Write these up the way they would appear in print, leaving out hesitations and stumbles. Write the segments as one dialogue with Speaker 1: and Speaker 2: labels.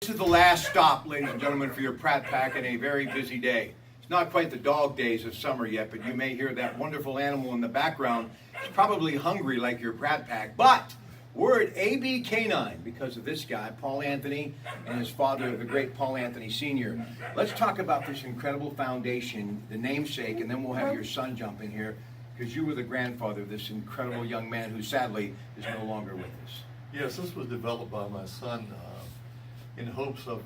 Speaker 1: This is the last stop, ladies and gentlemen, for your Pratt Pack in a very busy day. It's not quite the dog days of summer yet, but you may hear that wonderful animal in the background. It's probably hungry like your Pratt Pack, but we're at AB Canine because of this guy, Paul Anthony, and his father, the great Paul Anthony Sr. Let's talk about this incredible foundation, the namesake, and then we'll have your son jump in here because you were the grandfather of this incredible young man who sadly is no longer with us.
Speaker 2: Yes, this was developed by my son in hopes of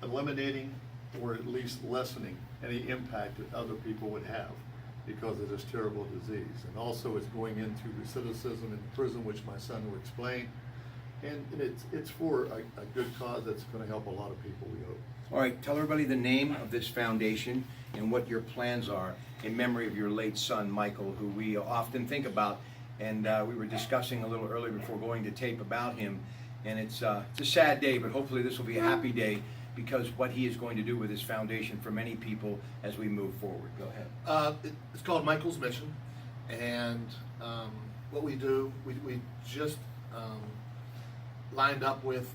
Speaker 2: eliminating or at least lessening any impact that other people would have because of this terrible disease. And also it's going into recidivism in prison, which my son will explain. And it's for a good cause that's going to help a lot of people, we hope.
Speaker 1: All right, tell everybody the name of this foundation and what your plans are in memory of your late son, Michael, who we often think about. And we were discussing a little earlier before going to tape about him. And it's a sad day, but hopefully this will be a happy day because what he is going to do with his foundation for many people as we move forward. Go ahead.
Speaker 3: It's called Michael's Mission, and what we do, we just lined up with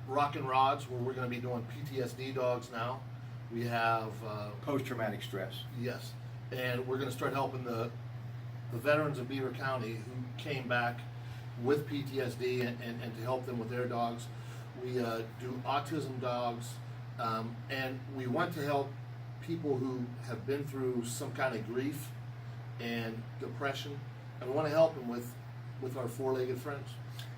Speaker 3: Rockin' Rods, where we're going to be doing PTSD dogs now. We have
Speaker 1: Post-traumatic stress.
Speaker 3: yes, and we're going to start helping the veterans of Beaver County who came back with PTSD and to help them with their dogs. We do autism dogs, and we want to help people who have been through some kind of grief and depression, and we want to help them with our four-legged friends.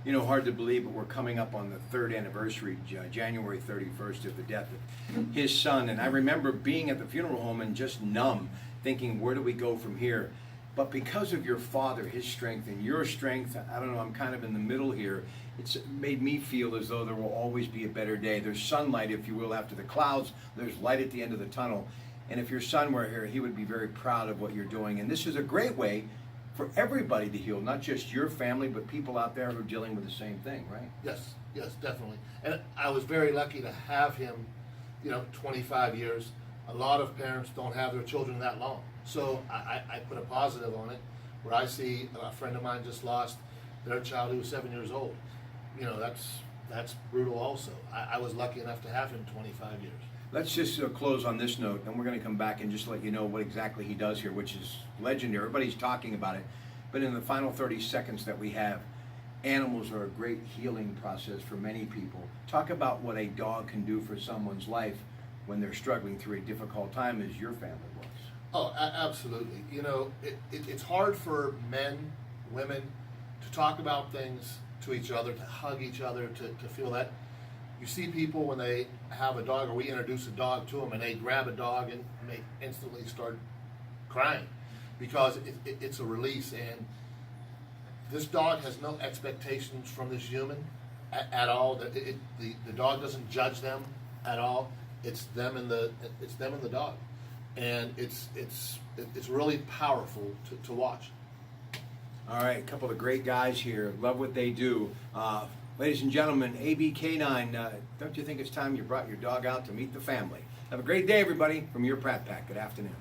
Speaker 1: You know, hard to believe, but we're coming up on the third anniversary, January 31st, of the death of his son. And I remember being at the funeral home and just numb, thinking, where do we go from here? But because of your father, his strength, and your strength, I don't know, I'm kind of in the middle here. It's made me feel as though there will always be a better day. There's sunlight, if you will, after the clouds. There's light at the end of the tunnel. And if your son were here, he would be very proud of what you're doing. And this is a great way for everybody to heal, not just your family, but people out there who are dealing with the same thing, right?
Speaker 3: Yes, definitely. And I was very lucky to have him, 25 years. A lot of parents don't have their children that long. So I put a positive on it, where I see a friend of mine just lost their child who was 7 years old. That's brutal also. I was lucky enough to have him 25 years.
Speaker 1: Let's just close on this note, and we're going to come back and just let you know what exactly he does here, which is legendary. Everybody's talking about it. But in the final 30 seconds that we have, animals are a great healing process for many people. Talk about what a dog can do for someone's life when they're struggling through a difficult time, as your family was.
Speaker 3: Oh, absolutely. It's hard for men, women, to talk about things to each other, to hug each other, to feel that. You see people when they have a dog, or we introduce a dog to them, and they grab a dog and they instantly start crying because it's a release. And this dog has no expectations from this human at all. The dog doesn't judge them at all. It's them and the dog, and it's really powerful to watch.
Speaker 1: All right, a couple of great guys here. Love what they do. Ladies and gentlemen, AB Canine, don't you think it's time you brought your dog out to meet the family? Have a great day, everybody, from your Pratt Pack. Good afternoon.